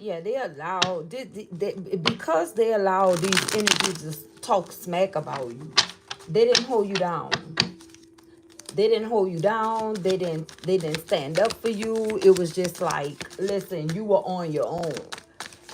Yeah, they allow, because they allow these energies to talk smack about you. They didn't hold you down. They didn't hold you down. They didn't stand up for you. It was just like, listen, you were on your own.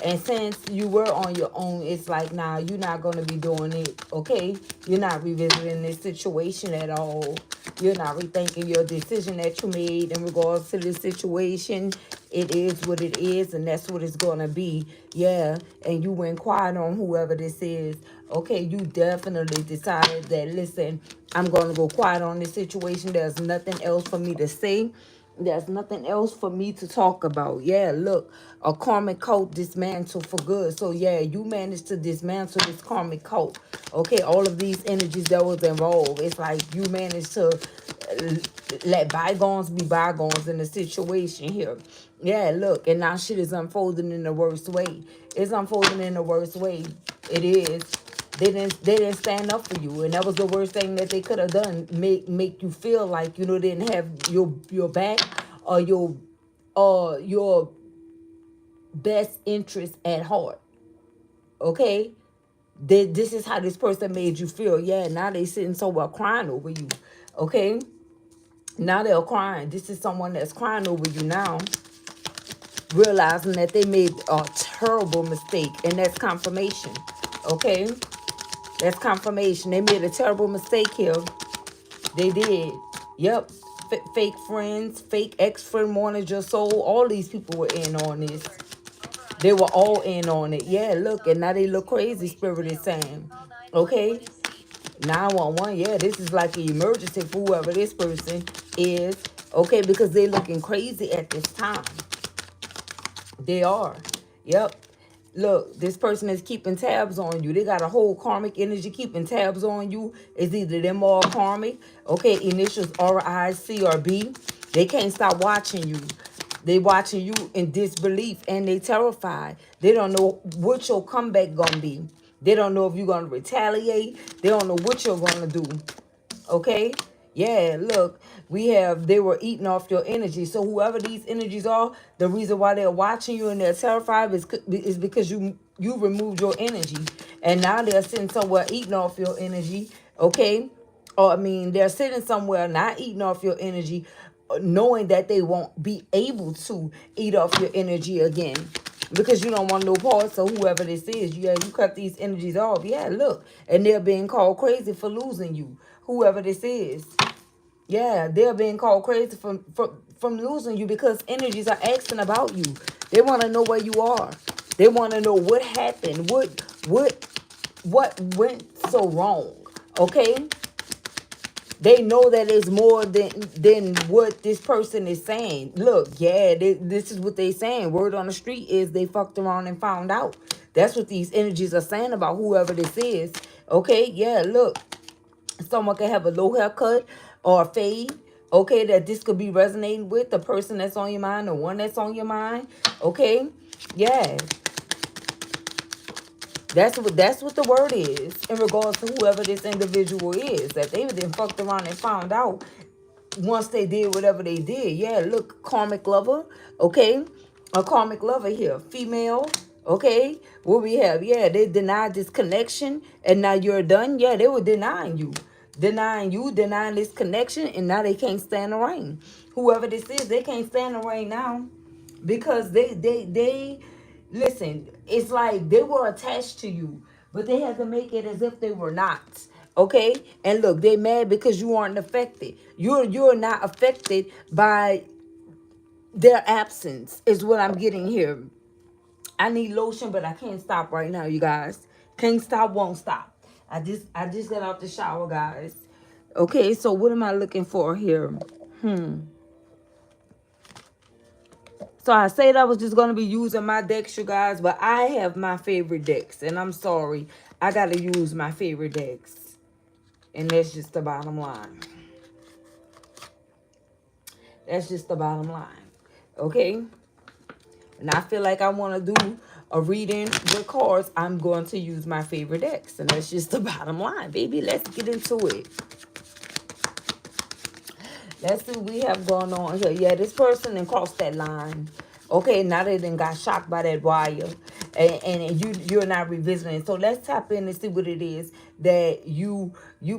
And since you were on your own, it's like, nah, you're not going to be doing it, okay? You're not revisiting this situation at all. You're not rethinking your decision that you made in regards to this situation. It is what it is, and that's what it's going to be. Yeah, and you went quiet on whoever this is. Okay, you definitely decided that, listen, I'm going to go quiet on this situation. There's nothing else for me to say. There's nothing else for me to talk about. Yeah, look, a karmic cult dismantled for good. So yeah, you managed to dismantle this karmic cult. Okay, all of these energies that was involved. It's like you managed to let bygones be bygones in the situation here. Yeah, look, and now shit is unfolding in the worst way. It's unfolding in the worst way. It is. They didn't stand up for you, and that was the worst thing that they could have done. Make you feel like, they didn't have your back, or your best interest at heart. Okay, this is how this person made you feel. Yeah, now they sitting somewhere crying over you. Okay, now they're crying. This is someone that's crying over you now, realizing that they made a terrible mistake, and that's confirmation. Okay, that's confirmation. They made a terrible mistake here. They did. Yep. Fake friends, fake ex-friend wanted your soul. All these people were in on this. They were all in on it. Yeah, look, and now they look crazy, Spirit is saying. Okay? 911, yeah, this is like an emergency for whoever this person is. Okay, because they looking crazy at this time. They are. Yep. Look, this person is keeping tabs on you. They got a whole karmic energy keeping tabs on you. It's either them or karmic. Okay, initials R-I-C or B. They can't stop watching you. They watching you in disbelief, and they terrified. They don't know what your comeback gonna be. They don't know if you're gonna retaliate. They don't know what you're gonna do. Okay, yeah, look, they were eating off your energy. So whoever these energies are, the reason why they're watching you and they're terrified is because you removed your energy, and now they're sitting somewhere eating off your energy. Okay, or I mean, they're sitting somewhere not eating off your energy, knowing that they won't be able to eat off your energy again, because you don't want no parts of whoever this is. Yeah, you cut these energies off. Yeah, look, and they're being called crazy for losing you, whoever this is. Yeah, they're being called crazy from losing you, because energies are asking about you. They want to know where you are. They want to know what happened, what went so wrong. Okay, they know that it's more than what this person is saying. Look, yeah, this is what they saying. Word on the street is they fucked around and found out. That's what these energies are saying about whoever this is. Okay, yeah, look. Someone can have a low haircut or a fade. Okay, that this could be resonating with the person that's on your mind, the one that's on your mind. Okay, yeah. That's what the word is in regards to whoever this individual is, that they then fucked around and found out once they did whatever they did. Yeah, look, karmic lover. Okay, a karmic lover here, female. Okay, what we have? Yeah, they denied this connection, and now you're done. Yeah, they were denying this connection, and now they can't stand the rain. Whoever this is, they can't stand the rain now, because they listen, it's like they were attached to you, but they had to make it as if they were not. Okay, and look, they mad because you aren't affected. You're not affected by their absence, is what I'm getting here. I need lotion, but I can't stop right now, you guys. Can't stop, won't stop. I just got out the shower, guys. Okay, so what am I looking for here? So I said I was just going to be using my decks, you guys, but I have my favorite decks, and I'm sorry. I got to use my favorite decks, and that's just the bottom line. That's just the bottom line, okay? And I feel like I want to do a reading with cards. I'm going to use my favorite decks, and that's just the bottom line, baby. Let's get into it. Let's see what we have going on here. Yeah, this person then crossed that line. Okay, now they done got shocked by that wire, and you're not revisiting. So let's tap in and see what it is that you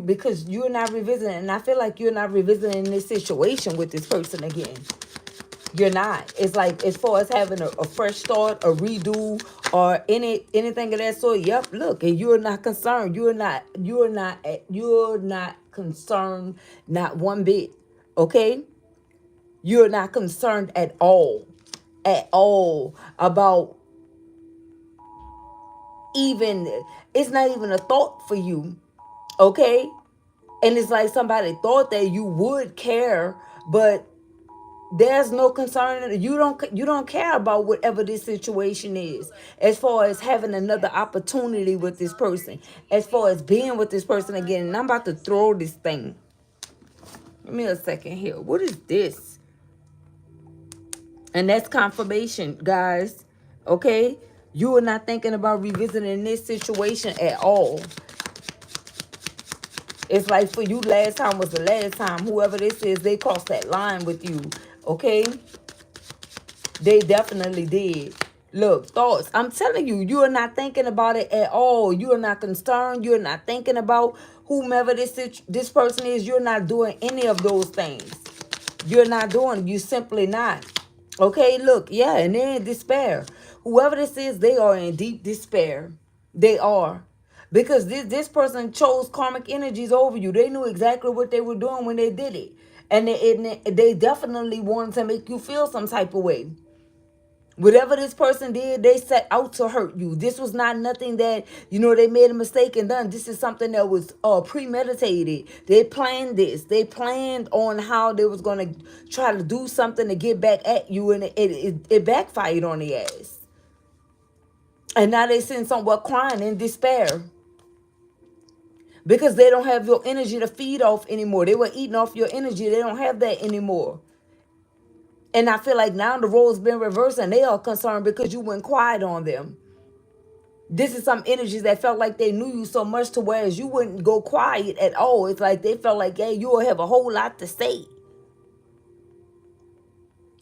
because you're not revisiting, and I feel like you're not revisiting this situation with this person again. You're not. It's like as far as having a fresh start, a redo, or anything of that sort. Yep. Look, and you're not concerned. You're not concerned. Not one bit. Okay. You're not concerned at all about even. It's not even a thought for you. Okay. And it's like somebody thought that you would care, but there's no concern. You don't care about whatever this situation is, as far as having another opportunity with this person, as far as being with this person again. And I'm about to throw this thing. Give me a second here. What is this? And that's confirmation, guys. Okay, you are not thinking about revisiting this situation at all. It's like for you, last time was the last time. Whoever this is, they crossed that line with you. Okay, they definitely did. Look, thoughts. I'm telling you, you are not thinking about it at all. You are not concerned. You're not thinking about whomever this person is. You're not doing any of those things. You're not doing. You simply not. Okay, look, yeah, and they're in despair. Whoever this is, they are in deep despair. They are. Because this person chose karmic energies over you. They knew exactly what they were doing when they did it. And they definitely wanted to make you feel some type of way. Whatever this person did, they set out to hurt you. This was not nothing that, they made a mistake and done. This is something that was premeditated. They planned this. They planned on how they was going to try to do something to get back at you, and it backfired on the ass. And now they sitting somewhere crying in despair because they don't have your energy to feed off anymore. They were eating off your energy. They don't have that anymore. And I feel like now the role's been reversed and they are concerned because you went quiet on them. This is some energies that felt like they knew you so much to whereas you wouldn't go quiet at all. It's like they felt like, hey, you'll have a whole lot to say.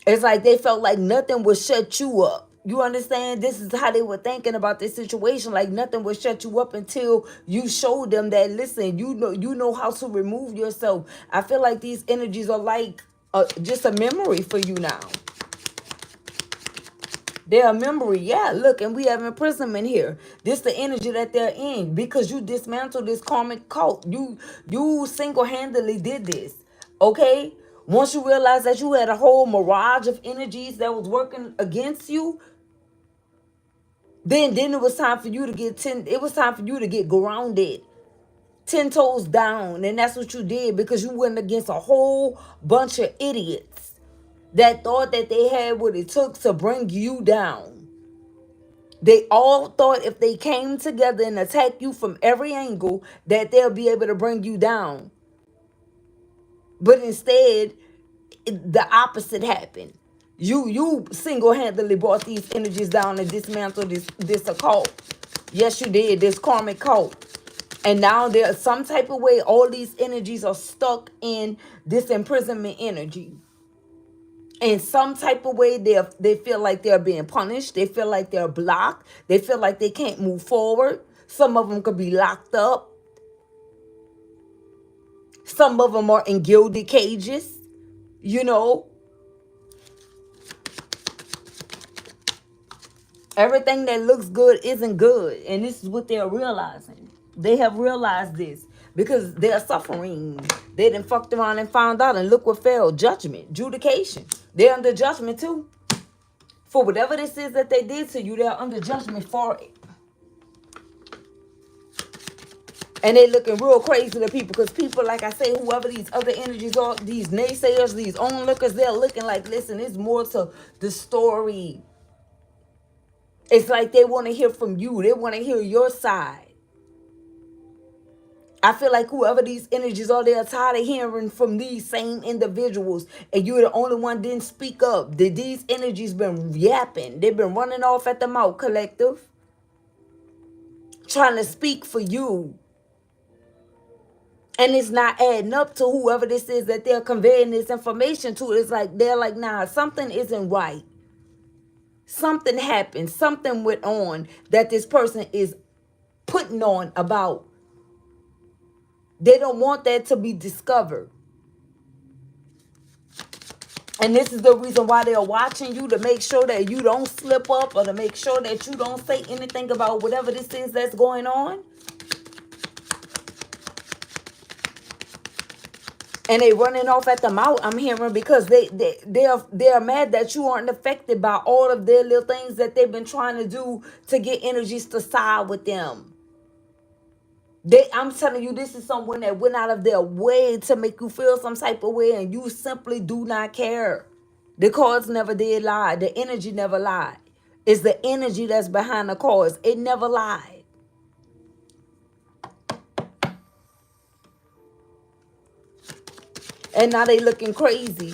It's like they felt like nothing would shut you up. You understand? This is how they were thinking about this situation. Like nothing would shut you up until you showed them that, listen, you know how to remove yourself. I feel like these energies are like just a memory for you now. They're a memory. Yeah, look, and we have imprisonment here. This the energy that they're in because you dismantled this karmic cult. You single-handedly did this. Okay? Once you realize that you had a whole mirage of energies that was working against you, then it was time for you to get grounded. 10 toes down, and that's what you did because you went against a whole bunch of idiots that thought that they had what it took to bring you down. They all thought if they came together and attacked you from every angle that they'll be able to bring you down. But instead, the opposite happened. You single-handedly brought these energies down and dismantled this occult. Yes, you did. This karmic cult. And now there's some type of way all these energies are stuck in this imprisonment energy. In some type of way, they feel like they're being punished. They feel like they're blocked. They feel like they can't move forward. Some of them could be locked up. Some of them are in gilded cages. Everything that looks good isn't good. And this is what they're realizing. They have realized this because they're suffering. They done fucked around and found out, and look what fell. Judgment, adjudication. They're under judgment too. For whatever this is that they did to you, they're under judgment for it. And they looking real crazy to people because people, like I say, whoever these other energies are, these naysayers, these onlookers, they're looking like, listen, it's more to the story. It's like they want to hear from you. They want to hear your side. I feel like whoever these energies are, they're tired of hearing from these same individuals. And you're the only one didn't speak up. These energies been yapping. They've been running off at the mouth, collective. Trying to speak for you. And it's not adding up to whoever this is that they're conveying this information to. It's like, they're like, nah, something isn't right. Something happened. Something went on that this person is putting on about. They don't want that to be discovered. And this is the reason why they're watching you, to make sure that you don't slip up, or to make sure that you don't say anything about whatever this is that's going on. And they running off at the mouth, I'm hearing, because they're mad that you aren't affected by all of their little things that they've been trying to do to get energies to side with them. I'm telling you, this is someone that went out of their way to make you feel some type of way, and you simply do not care. The cards never did lie. The energy never lied. It's the energy that's behind the cards. It never lied. And now they looking crazy,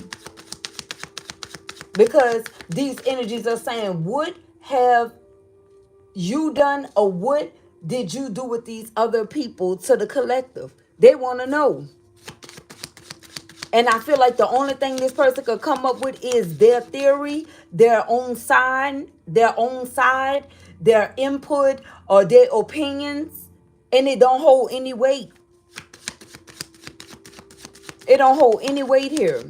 because these energies are saying, what have you done, or what did you do with these other people to the collective? They want to know. And I feel like the only thing this person could come up with is their theory, their own side, their input, or their opinions. And it don't hold any weight. It don't hold any weight here.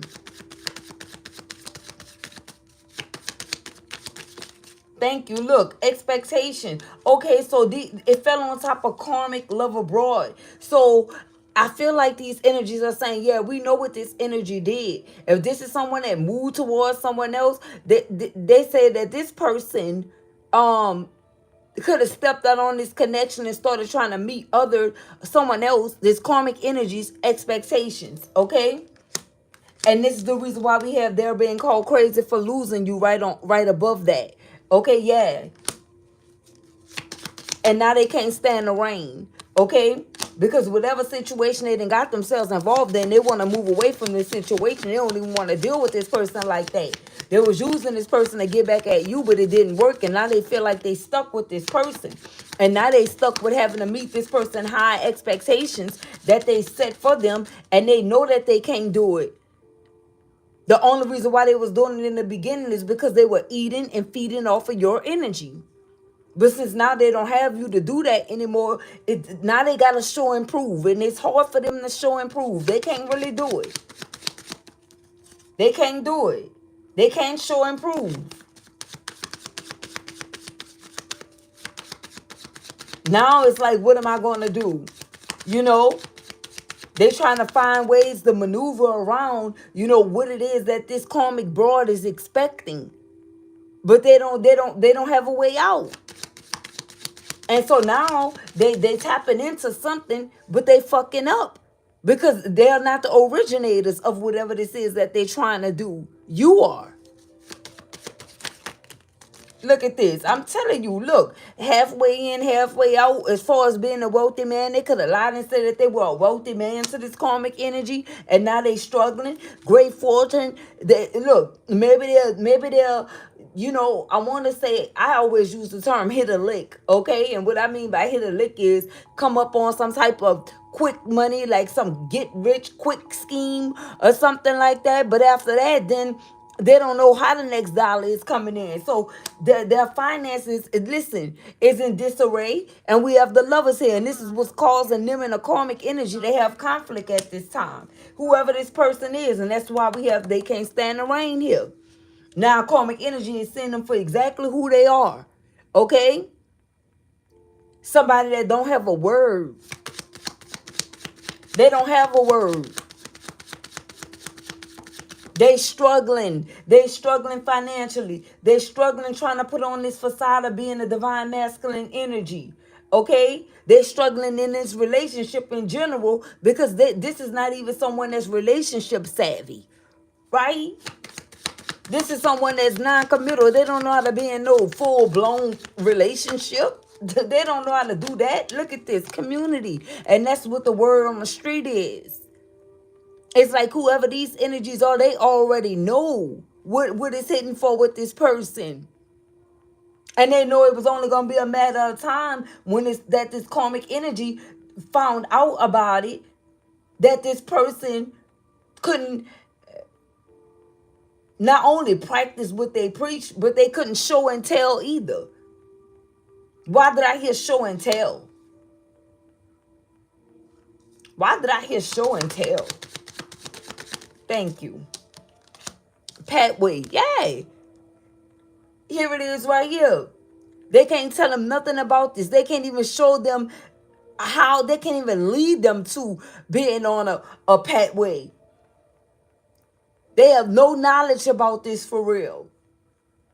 Thank you. Look, expectation. Okay, so it fell on top of karmic love abroad. So I feel like these energies are saying, yeah, we know what this energy did. If this is someone that moved towards someone else, they say that this person could have stepped out on this connection and started trying to meet someone else, this karmic energies expectations. Okay. And this is the reason why we have they're being called crazy for losing you right above that. Okay, yeah. And now they can't stand the rain. Okay? Because whatever situation they done got themselves involved in, they want to move away from this situation. They don't even want to deal with this person like that. They was using this person to get back at you, but it didn't work. And now they feel like they stuck with this person. And now they stuck with having to meet this person high expectations that they set for them. And they know that they can't do it. The only reason why they was doing it in the beginning is because they were eating and feeding off of your energy. But since now they don't have you to do that anymore, now they got to show and prove. And it's hard for them to show and prove. They can't really do it. They can't do it. They can't show and prove. Now it's like, what am I going to do? You know? They're trying to find ways to maneuver around, what it is that this karmic broad is expecting. But they don't have a way out. And so now they tapping into something, but they fucking up. Because they're not the originators of whatever this is that they're trying to do. You are. Look at this. I'm telling you, look, halfway in, halfway out, as far as being a wealthy man, they could have lied and said that they were a wealthy man to this karmic energy, and now they struggling. Great fortune. Look, maybe they'll, I want to say, I always use the term hit a lick, okay? And what I mean by hit a lick is come up on some type of quick money, like some get rich quick scheme or something like that. But after that, then they don't know how the next dollar is coming in. So their finances, listen, is in disarray. And we have the lovers here. And this is what's causing them in a karmic energy. They have conflict at this time. Whoever this person is. And that's why they can't stand the rain here. Now karmic energy is seeing them for exactly who they are. Okay? Somebody that don't have a word. They don't have a word. They struggling. They struggling financially. They struggling trying to put on this facade of being a divine masculine energy. Okay? They're struggling in this relationship in general because this is not even someone that's relationship savvy. Right? This is someone that's non-committal. They don't know how to be in no full-blown relationship. They don't know how to do that. Look at this. Community. And that's what the word on the street is. It's like whoever these energies are, they already know what is hitting for with this person. And they know it was only going to be a matter of time when this karmic energy found out about it, that this person couldn't not only practice what they preach, but they couldn't show and tell either. Why did I hear show and tell? Why did I hear show and tell? Thank you. Pathway. Yay. Here it is right here. They can't tell them nothing about this. They can't even show them how. They can't even lead them to being on a pathway. They have no knowledge about this for real.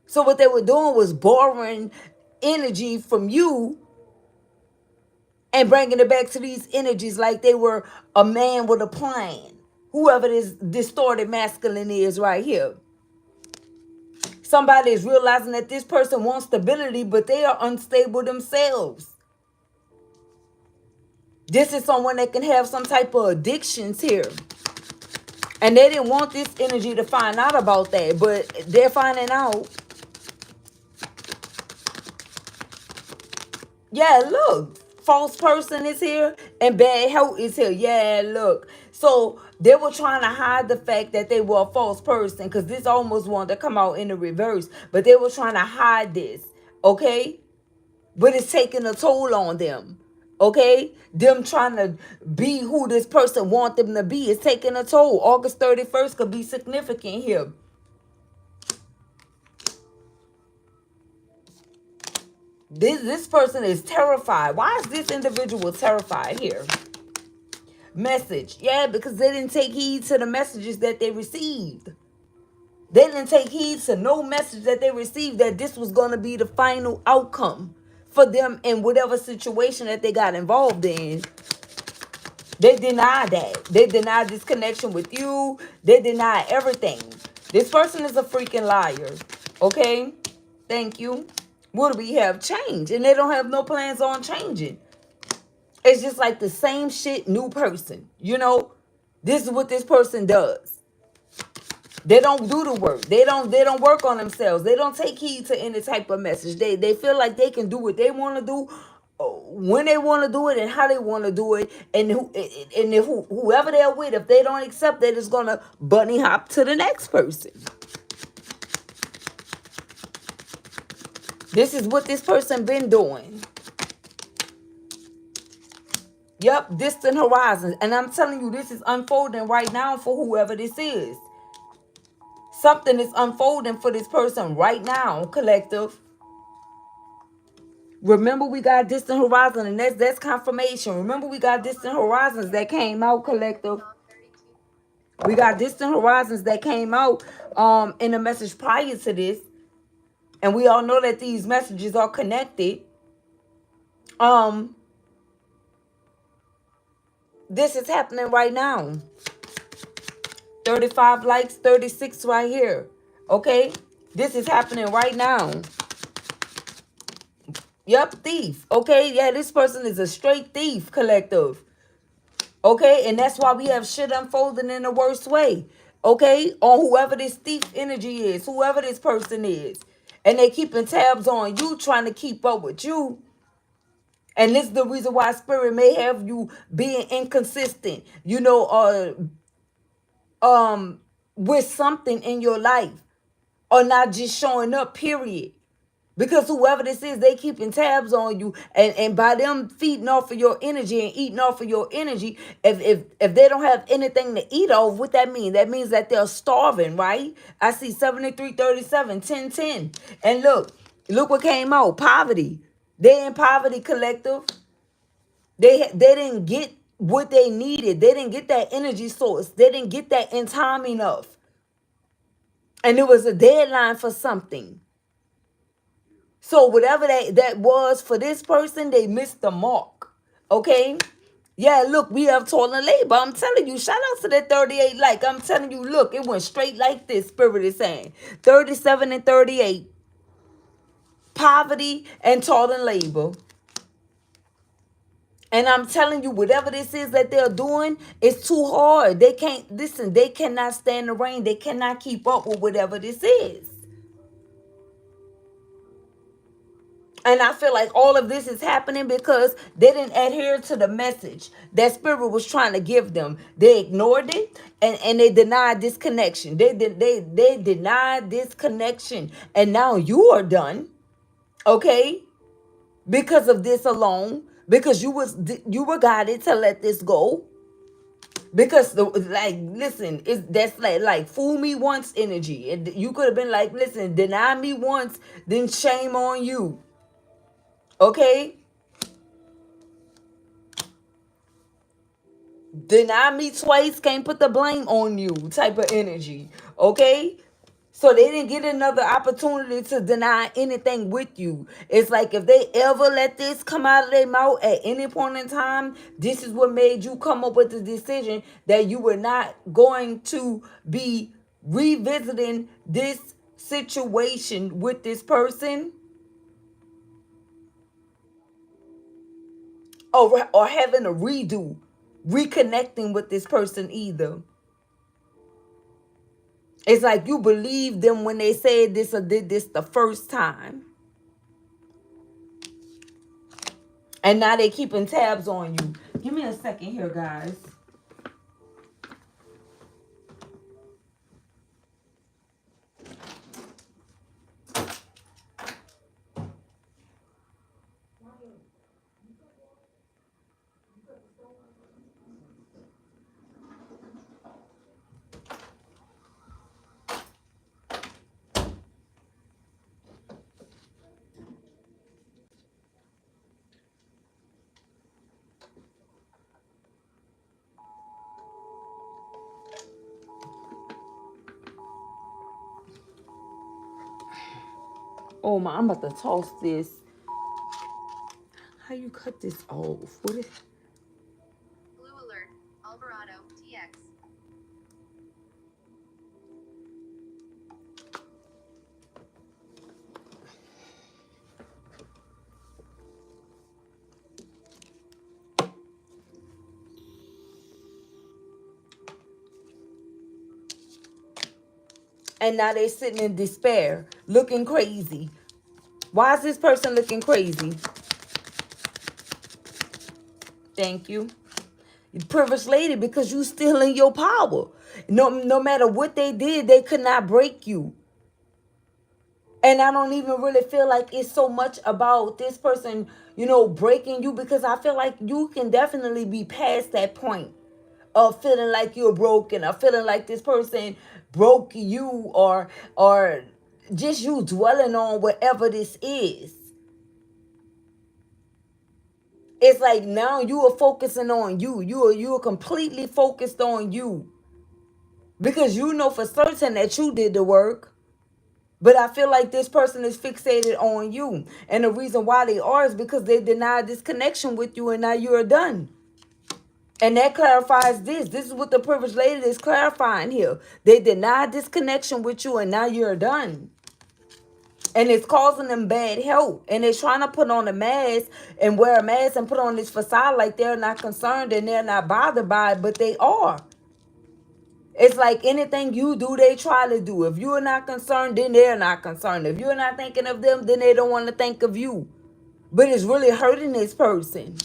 So what they were doing was borrowing energy from you and bringing it back to these energies like they were a man with a plan. Whoever this distorted masculine is right here. Somebody is realizing that this person wants stability, but they are unstable themselves. This is someone that can have some type of addictions here. And they didn't want this energy to find out about that, but they're finding out. Yeah, look. False person is here and bad health is here. Yeah, look. So they were trying to hide the fact that they were a false person because this almost wanted to come out in the reverse. But they were trying to hide this. Okay? But it's taking a toll on them. Okay? Them trying to be who this person wants them to be is taking a toll. August 31st could be significant here. This person is terrified. Why is this individual terrified here? Message. Yeah, because they didn't take heed to the messages that they received. They didn't take heed to no message that they received that this was going to be the final outcome for them in whatever situation that they got involved in. They denied that. They denied this connection with you. They denied everything. This person is a freaking liar. Okay? Thank you. What do we have? Change. And they don't have no plans on changing. It's just like the same shit, new person. You know, this is what this person does. They don't do the work. They don't work on themselves. They don't take heed to any type of message. They feel like they can do what they want to do, when they want to do it, and how they want to do it. And whoever they're with, if they don't accept it, it's gonna bunny hop to the next person. This is what this person been doing. Yep, distant horizons. And I'm telling you, this is unfolding right now for whoever this is. Something is unfolding for this person right now, collective. Remember, we got distant horizon, and that's confirmation. Remember, we got distant horizons that came out, collective. We got distant horizons that came out in a message prior to this. And we all know that these messages are connected. This is happening right now. 35 likes, 36 right here. Okay? This is happening right now. Yep, thief. Okay? Yeah, this person is a straight thief, collective. Okay? And that's why we have shit unfolding in the worst way. Okay? On whoever this thief energy is, whoever this person is. And they keeping tabs on you, trying to keep up with you. And this is the reason why spirit may have you being inconsistent, you know, with something in your life, or not just showing up, period. Because whoever this is, they keeping tabs on you, and by them feeding off of your energy and eating off of your energy, if they don't have anything to eat off, what that mean? That means that they're starving, right? I see 7337 1010, and look what came out. Poverty. They in poverty, collective. They didn't get what they needed. They didn't get that energy source. They didn't get that in time enough. And it was a deadline for something. So whatever that was for this person, they missed the mark. Okay? Yeah, look, we have toilet labor. I'm telling you, shout out to that 38 like. I'm telling you, look, it went straight like this, spirit is saying. 37 and 38. Poverty and toilet labor. And I'm telling you, whatever this is that they're doing, it's too hard. They can't, listen, they cannot stand the rain. They cannot keep up with whatever this is. And I feel like all of this is happening because they didn't adhere to the message that spirit was trying to give them. They ignored it, and they denied this connection. They denied this connection. And now you are done, okay? Because of this alone. Because you were guided to let this go. Because listen, that's like fool me once energy. And you could have been like, listen, deny me once, then shame on you. Okay? Deny me twice, can't put the blame on you type of energy. Okay? So they didn't get another opportunity to deny anything with you. It's like if they ever let this come out of their mouth at any point in time, this is what made you come up with the decision that you were not going to be revisiting this situation with this person, or having a redo, reconnecting with this person either. It's like you believe them when they said this or did this the first time. And now they keeping tabs on you. Give me a second here, guys. Oh my, I'm about to toss this. How you cut this off? What is... Blue alert, Alvarado, TX. And now they sitting in despair, looking crazy. Why is this person looking crazy? Thank you. Privileged lady, because you still in your power. No matter what they did, they could not break you. And I don't even really feel like it's so much about this person, breaking you, because I feel like you can definitely be past that point of feeling like you're broken, or feeling like this person broke you, or just you dwelling on whatever this is. It's like now you are focusing on you. You are completely focused on you. Because you know for certain that you did the work. But I feel like this person is fixated on you. And the reason why they are is because they denied this connection with you, and now you're done. And that clarifies this. This is what the privileged lady is clarifying here. They denied this connection with you, and now you're done. And it's causing them bad health. And they're trying to put on a mask and wear a mask and put on this facade like they're not concerned and they're not bothered by it, but they are. It's like anything you do, they try to do. If you're not concerned, then they're not concerned. If you're not thinking of them, then they don't want to think of you. But it's really hurting this person.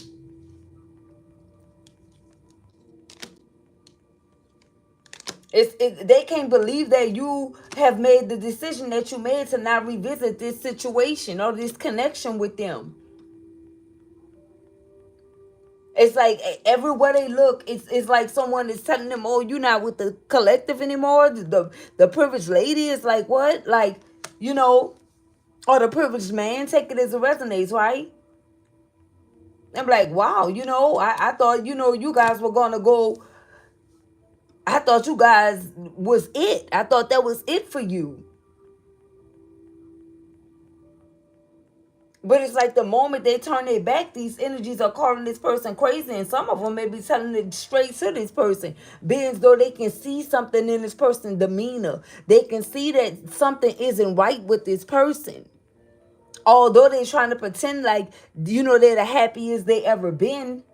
They can't believe that you have made the decision that you made to not revisit this situation or this connection with them. It's like everywhere they look, it's like someone is telling them, "Oh, you're not with the collective anymore." The privileged lady is like, "What?" Like, or the privileged man, take it as it resonates, right? I'm like, wow, I thought, you guys were gonna go. I thought you guys was it. I thought that was it for you. But it's like the moment they turn their back, these energies are calling this person crazy. And some of them may be telling it straight to this person. Being as though they can see something in this person's demeanor. They can see that something isn't right with this person. Although they're trying to pretend like, they're the happiest they ever been.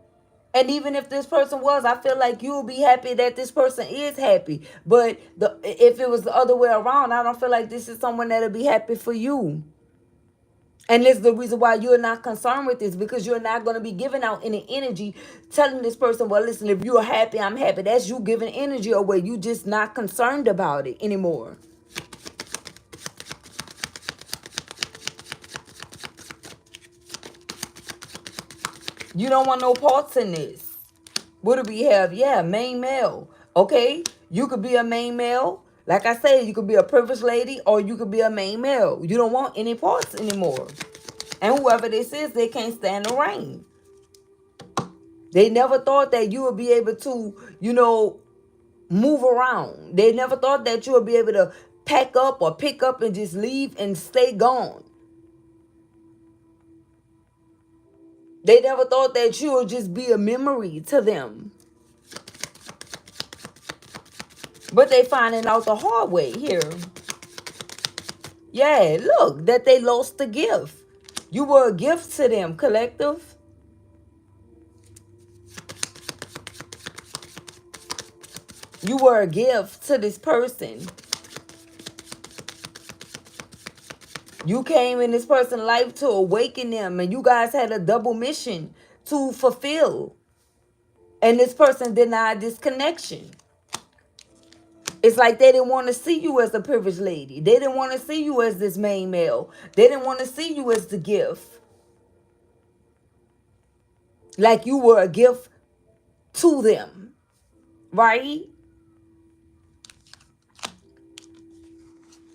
And even if this person was, I feel like you'll be happy that this person is happy. But if it was the other way around, I don't feel like this is someone that'll be happy for you. And this is the reason why you're not concerned with this, because you're not going to be giving out any energy telling this person, well, listen, if you're happy, I'm happy. That's you giving energy away. You just not concerned about it anymore. You don't want no parts in this. What do we have? Yeah, main male. Okay, you could be a main male. Like I said, you could be a privileged lady or you could be a main male. You don't want any parts anymore. And whoever this is, they can't stand the rain. They never thought that you would be able to, move around. They never thought that you would be able to pack up or pick up and just leave and stay gone. They never thought that you would just be a memory to them. But they finding out the hard way here. Yeah, look, that they lost the gift. You were a gift to them, collective. You were a gift to this person. You came in this person's life to awaken them, and you guys had a double mission to fulfill. And this person denied this connection. It's like they didn't want to see you as a privileged lady. They didn't want to see you as this main male. They didn't want to see you as the gift. Like you were a gift to them. Right?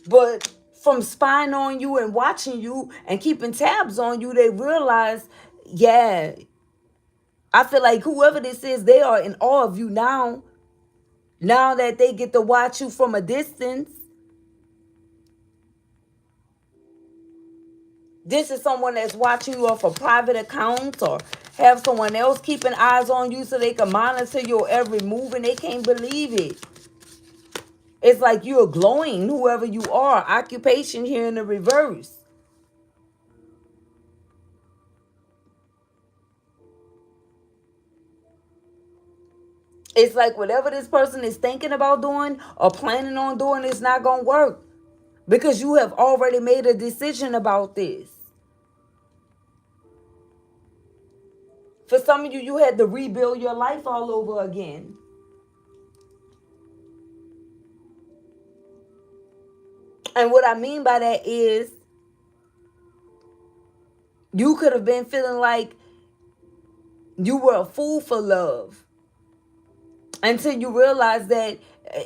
But from spying on you and watching you and keeping tabs on you, they realize, yeah, I feel like whoever this is, they are in awe of you now. Now that they get to watch you from a distance. This is someone that's watching you off a private account or have someone else keeping eyes on you so they can monitor your every move, and they can't believe it. It's like you're glowing, whoever you are. Occupation here in the reverse. It's like whatever this person is thinking about doing or planning on doing is not going to work because you have already made a decision about this. For some of you, you had to rebuild your life all over again. And what I mean by that is you could have been feeling like you were a fool for love until you realize that,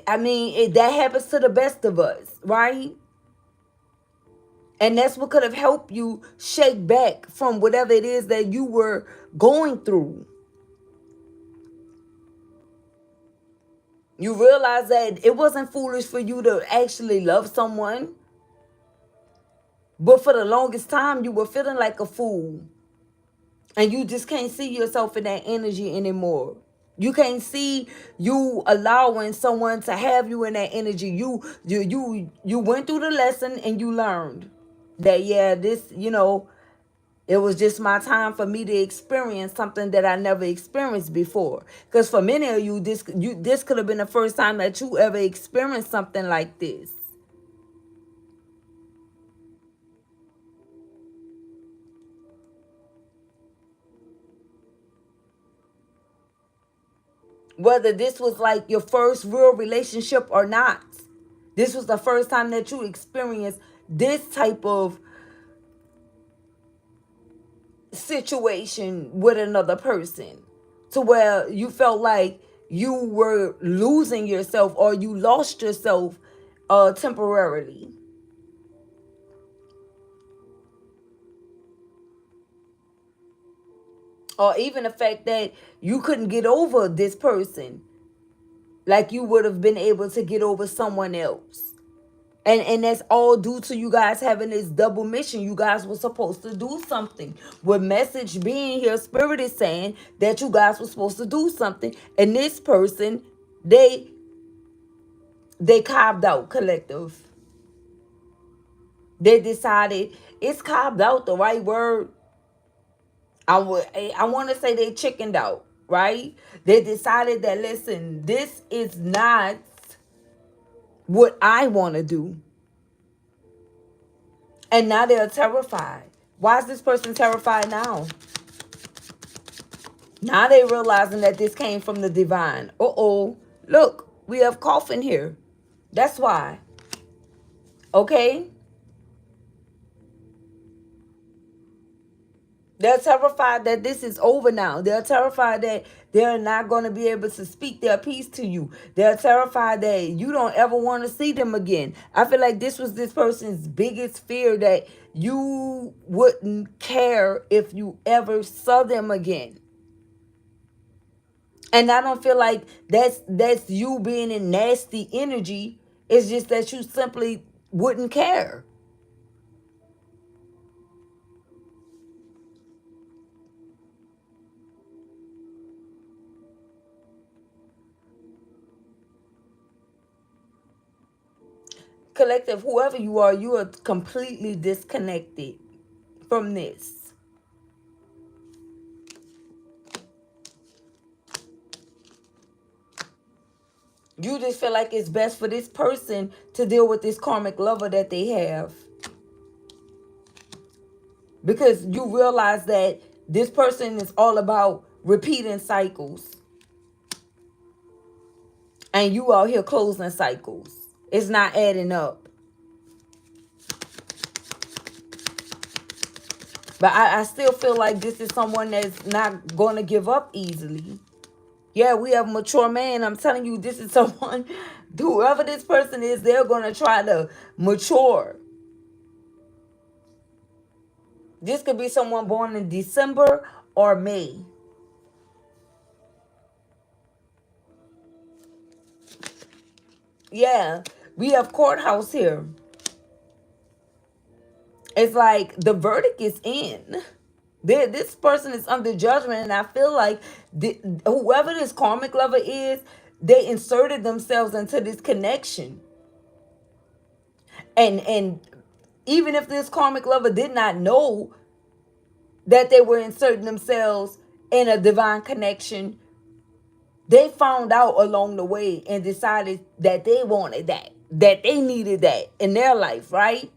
that happens to the best of us, right? And that's what could have helped you shake back from whatever it is that you were going through. You realize that it wasn't foolish for you to actually love someone. But for the longest time, you were feeling like a fool. And you just can't see yourself in that energy anymore. You can't see you allowing someone to have you in that energy. You went through the lesson and you learned that, yeah, this, it was just my time for me to experience something that I never experienced before. Because for many of you, this could have been the first time that you ever experienced something like this. Whether this was like your first real relationship or not, this was the first time that you experienced this type of situation with another person, to where you felt like you were losing yourself or you lost yourself temporarily. Or even the fact that you couldn't get over this person like you would have been able to get over someone else. And that's all due to you guys having this double mission. You guys were supposed to do something. With message being here, Spirit is saying that you guys were supposed to do something. And this person, they cobbed out, collective. They decided, it's cobbed out the right word? I want to say they chickened out, right? They decided that, listen, this is not what I want to do. And now they're terrified. Why is this person terrified now? Now they realizing that this came from the divine. Uh-oh. Look, we have coffin here. That's why. Okay? They're terrified that this is over now. They're terrified that they're not going to be able to speak their piece to you. They're terrified that you don't ever want to see them again. I feel like this was this person's biggest fear, that you wouldn't care if you ever saw them again. And I don't feel like that's you being in nasty energy. It's just that you simply wouldn't care. Collective, whoever you are completely disconnected from this. You just feel like it's best for this person to deal with this karmic lover that they have. Because you realize that this person is all about repeating cycles. And you out here closing cycles. It's not adding up. But I still feel like this is someone that's not going to give up easily. Yeah, we have a mature man. I'm telling you, this is someone, whoever this person is, they're going to try to mature. This could be someone born in December or May. Yeah, we have courthouse here. It's like the verdict is in. This person is under judgment, and I feel like whoever this karmic lover is, they inserted themselves into this connection. And even if this karmic lover did not know that they were inserting themselves in a divine connection, they found out along the way and decided that they wanted that they needed that in their life, right?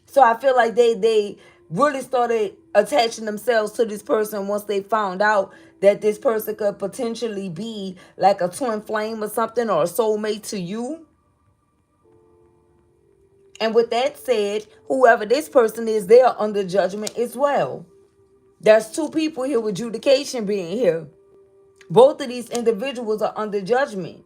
So I feel like they really started attaching themselves to this person once they found out that this person could potentially be like a twin flame or something, or a soulmate to you. And with that said, whoever this person is, they are under judgment as well. There's two people here with adjudication being here. Both of these individuals are under judgment.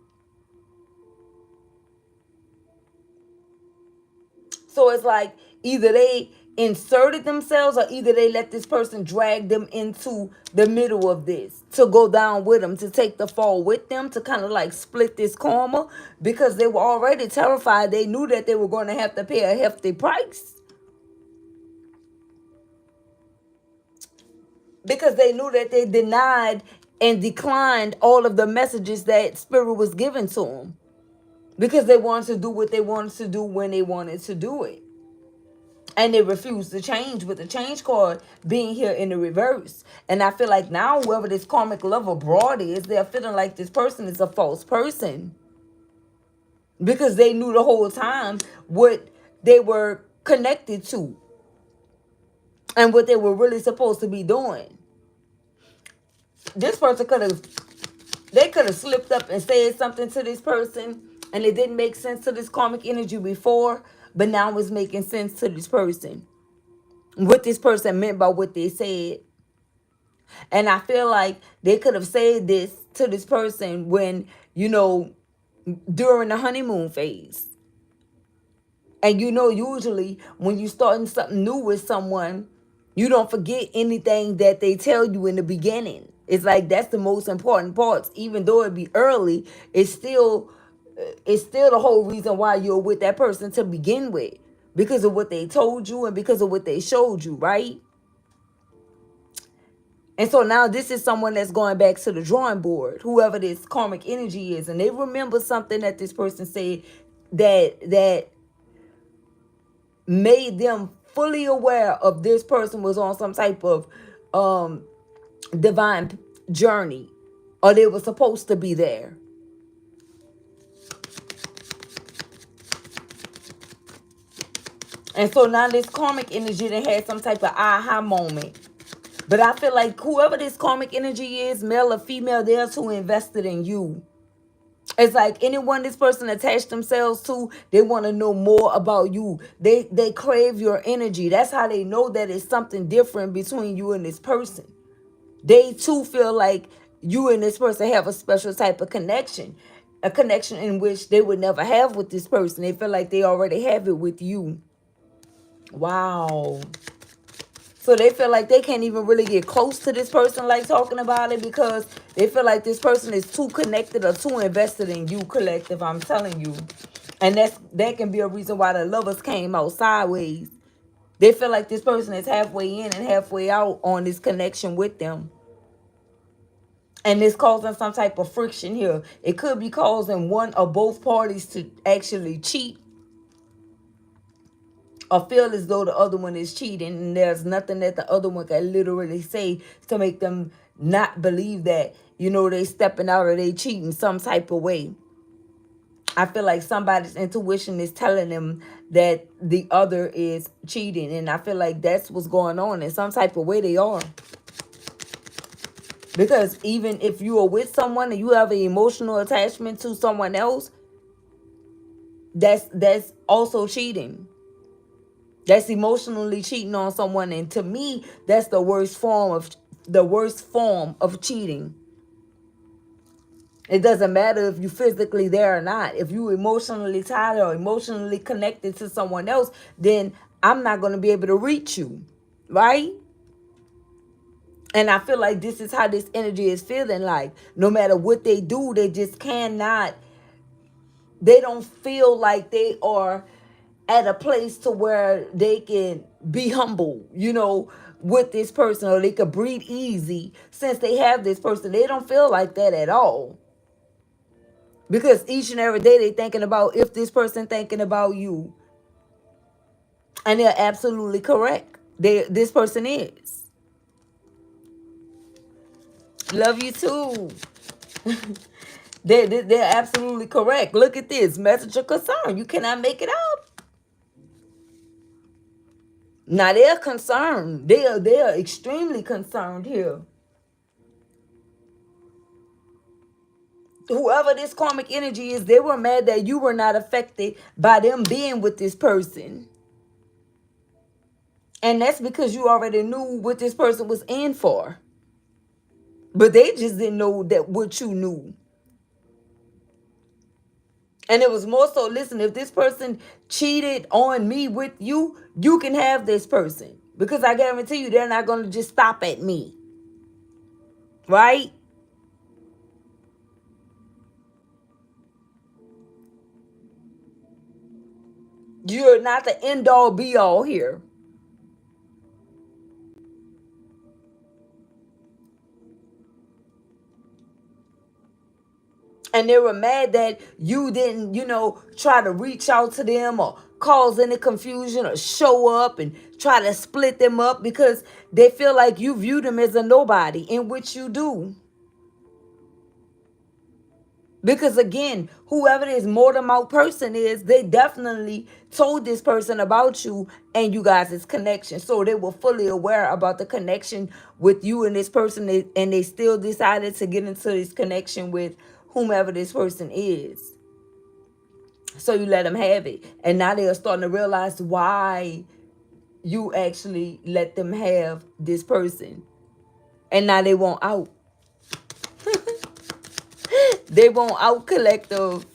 So it's like either they inserted themselves, or either they let this person drag them into the middle of this, to go down with them, to take the fall with them, to kind of like split this karma, because they were already terrified. They knew that they were going to have to pay a hefty price, because they knew that they denied and declined all of the messages that Spirit was giving to them, because they wanted to do what they wanted to do when they wanted to do it. And they refused to change, with the change card being here in the reverse. And I feel like now whoever this karmic lover broad is, they're feeling like this person is a false person. Because they knew the whole time what they were connected to. And what they were really supposed to be doing. This person could have slipped up and said something to this person, and it didn't make sense to this karmic energy before, but now it's making sense to this person. What this person meant by what they said. And I feel like they could have said this to this person when, during the honeymoon phase. And usually when you starting something new with someone, you don't forget anything that they tell you in the beginning. It's like that's the most important parts. Even though it be early, it's still the whole reason why you're with that person to begin with. Because of what they told you and because of what they showed you, right? And so now this is someone that's going back to the drawing board, whoever this karmic energy is. And they remember something that this person said that made them fully aware of this person was on some type of divine journey, or they were supposed to be there. And so now this karmic energy that had some type of aha moment. But I feel like whoever this karmic energy is, male or female, they're too invested in you. It's like anyone this person attached themselves to, they want to know more about you. They crave your energy. That's how they know that it's something different between you and this person. They too feel like you and this person have a special type of connection. A connection in which they would never have with this person. They feel like they already have it with you. Wow. So they feel like they can't even really get close to this person like talking about it because they feel like this person is too connected or too invested in you, collective. I'm telling you. And that can be a reason why the lovers came out sideways. They feel like this person is halfway in and halfway out on this connection with them. And it's causing some type of friction here. It could be causing one or both parties to actually cheat or feel as though the other one is cheating, and there's nothing that the other one can literally say to make them not believe that, you know, they stepping out or they cheating some type of way. I feel like somebody's intuition is telling them that the other is cheating, and I feel like that's what's going on. In some type of way they are. Because even if you are with someone and you have an emotional attachment to someone else, that's also cheating. That's emotionally cheating on someone, and to me, that's the worst form of cheating. It doesn't matter if you physically there or not. If you emotionally tied or emotionally connected to someone else, then I'm not going to be able to reach you, right? And I feel like this is how this energy is feeling. Like no matter what they do, they just cannot. They don't feel like they are at a place to where they can be humble, you know, with this person, or they could breathe easy since they have this person. They don't feel like that at all. Because each and every day they thinking about if this person thinking about you. And they're absolutely correct. This person is. Love you too. They're absolutely correct. Look at this. Message of concern. You cannot make it up. Now they're concerned. They are extremely concerned here. Whoever this karmic energy is, they were mad that you were not affected by them being with this person. And that's because you already knew what this person was in for. But they just didn't know that what you knew. And it was more so, listen, if this person cheated on me with you, you can have this person. Because I guarantee you, they're not going to just stop at me. Right? You're not the end all be all here. And they were mad that you didn't, you know, try to reach out to them or cause any confusion or show up and try to split them up, because they feel like you view them as a nobody, in which you do. Because again, whoever this mortal out person is, they definitely told this person about you and you guys' connection. So they were fully aware about the connection with you and this person, and they still decided to get into this connection with whomever this person is. So you let them have it. And now they are starting to realize why you actually let them have this person. And now they want out. They want out, collective.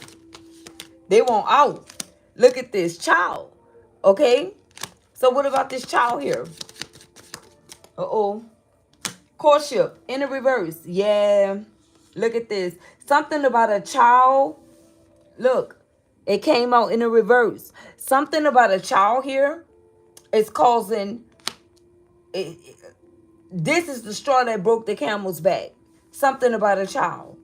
They want out. Look at this child. Okay? So what about this child here? Uh-oh. Courtship in the reverse. Yeah. Look at this. Something about a child. Look. It came out in the reverse. Something about a child here is causing... This is the straw that broke the camel's back. Something about a child.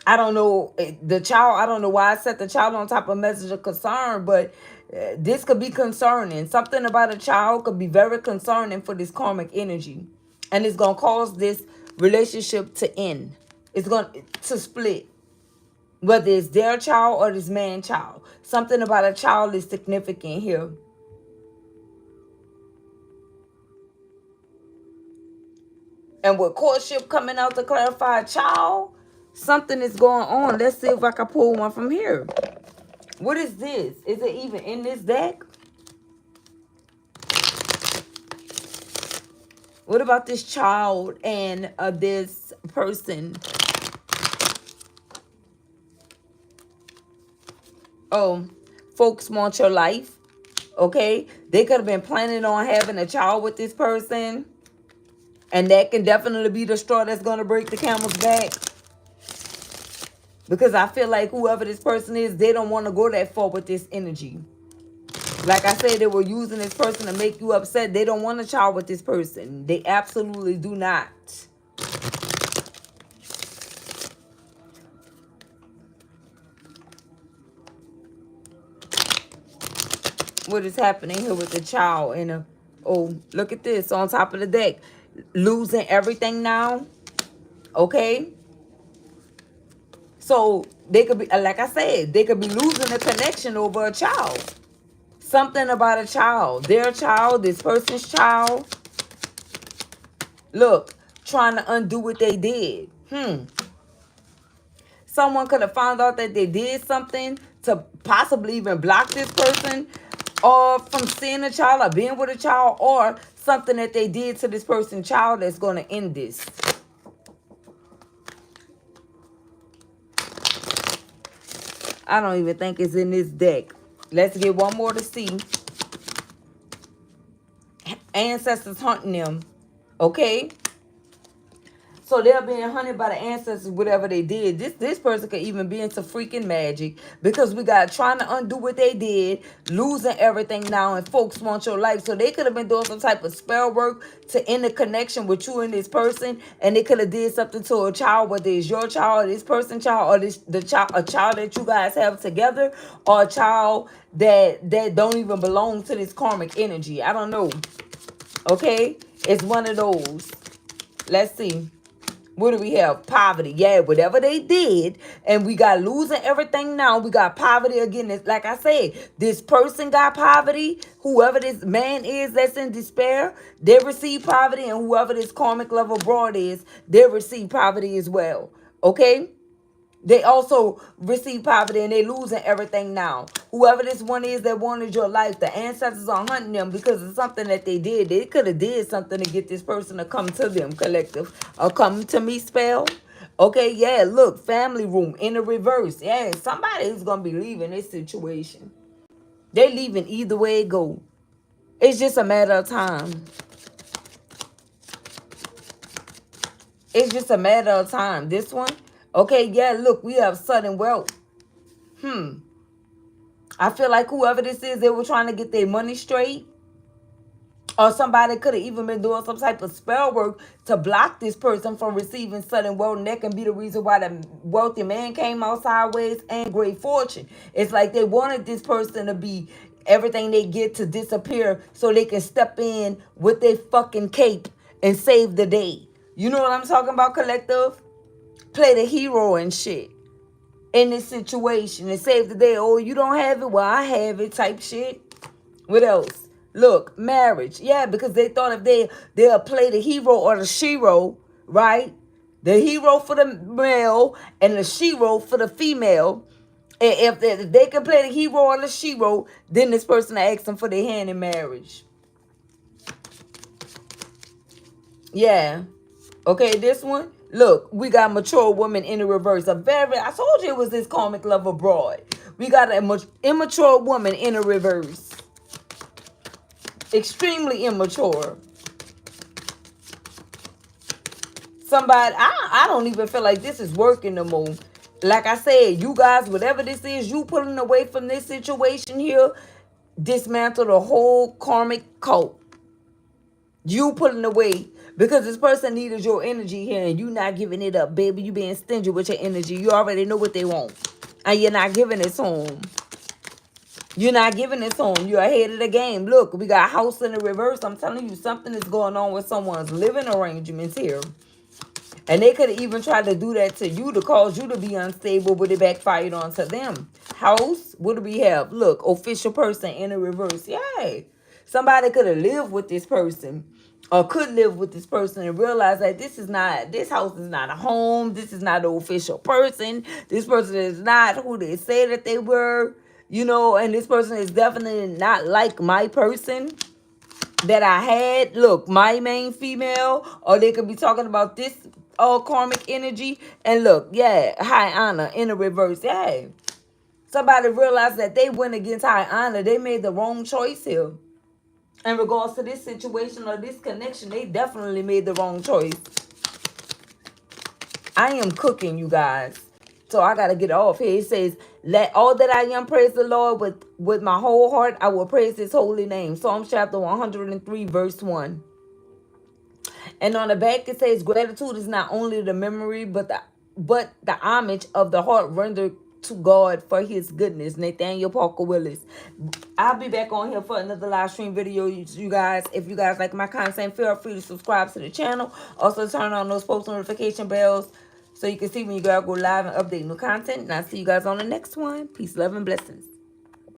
I don't know the child. I don't know why I set the child on top of message of concern, but this could be concerning. Something about a child could be very concerning for this karmic energy. And it's going to cause this relationship to end. It's going to split. Whether it's their child or this man child. Something about a child is significant here. And with courtship coming out to clarify, child, something is going on. Let's see if I can pull one from here. What is this? Is it even in this deck? What about this child and this person? Oh, folks want your life. Okay, they could have been planning on having a child with this person, and that can definitely be the straw that's going to break the camel's back. Because I feel like whoever this person is, they don't want to go that far with this energy. Like I said, they were using this person to make you upset. They don't want a child with this person. They absolutely do not. What is happening here with the child? And oh, look at this on top of the deck. Losing everything now. Okay. So they could be, like I said, they could be losing a connection over a child. Something about a child. Their child, this person's child. Look, trying to undo what they did. Someone could have found out that they did something to possibly even block this person or from seeing a child or being with a child, or something that they did to this person's child that's going to end this. I don't even think it's in this deck. Let's get one more to see. Ancestors hunting them. Okay. So they're being hunted by the ancestors, whatever they did. This person could even be into freaking magic, because we got trying to undo what they did, losing everything now, and folks want your life. So they could have been doing some type of spell work to end the connection with you and this person, and they could have did something to a child, whether it's your child, this person's child, or a child that you guys have together, or a child that don't even belong to this karmic energy. I don't know. Okay, it's one of those. Let's see. What do we have? Poverty. Yeah, whatever they did. And we got losing everything now. We got poverty again. It's like I said, this person got poverty. Whoever this man is that's in despair, they receive poverty. And whoever this karmic love abroad is, they receive poverty as well. Okay? They also receive poverty, and they losing everything now. Whoever this one is that wanted your life, the ancestors are hunting them because of something that they did. They could have did something to get this person to come to them, collective. Or come to me, spell. Okay, yeah, look, family room in the reverse. Yeah, somebody is going to be leaving this situation. They leaving either way it go. It's just a matter of time. It's just a matter of time. This one. Okay, yeah, look, we have sudden wealth. I feel like whoever this is, they were trying to get their money straight. Or somebody could have even been doing some type of spell work to block this person from receiving sudden wealth. And that can be the reason why the wealthy man came out sideways and great fortune. It's like they wanted this person to be everything they get to disappear so they can step in with their fucking cape and save the day. You know what I'm talking about, collective? Play the hero and shit in this situation and save the day. Oh, you don't have it? Well, I have it type shit. What else? Look, marriage. Yeah, because they thought if they'll play the hero or the shero, right? The hero for the male and the shero for the female. And if they can play the hero or the shero, then this person will ask them for their hand in marriage. Yeah. Okay, this one. Look, we got mature woman in the reverse. I told you it was this karmic love abroad. We got an immature woman in the reverse. Extremely immature. Somebody, I don't even feel like this is working no more. Like I said, you guys, whatever this is, you pulling away from this situation here, dismantle the whole karmic cult. You pulling away. Because this person needed your energy here and you not giving it up, baby. You being stingy with your energy. You already know what they want. And you're not giving it to them. You're not giving it to them. You're ahead of the game. Look, we got house in the reverse. I'm telling you, something is going on with someone's living arrangements here. And they could have even tried to do that to you to cause you to be unstable, but it backfired onto them. House, what do we have? Look, official person in the reverse. Yay. Somebody could have lived with this person. or could live with this person and realize that this house is not a home. This is not an official person. This person is not who they say that they were, and this person is definitely not like my person that I had. Look, my main female, or they could be talking about this karmic energy. And look, yeah, high honor in the reverse. Yeah. Somebody realized that they went against high honor. They made the wrong choice here. In regards to this situation or this connection, they definitely made the wrong choice. I am cooking, you guys. So I got to get off here. It says, let all that I am praise the Lord with my whole heart. I will praise his holy name. Psalms chapter 103, verse 1. And on the back it says, gratitude is not only the memory, but the homage of the heart rendered to God for his goodness. Nathaniel Parker Willis. I'll be back on here for another live stream video, you guys. If you guys like my content, feel free to subscribe to the channel. Also turn on those post notification bells so you can see when you guys go live and update new content. And I'll see you guys on the next one. Peace, love, and blessings.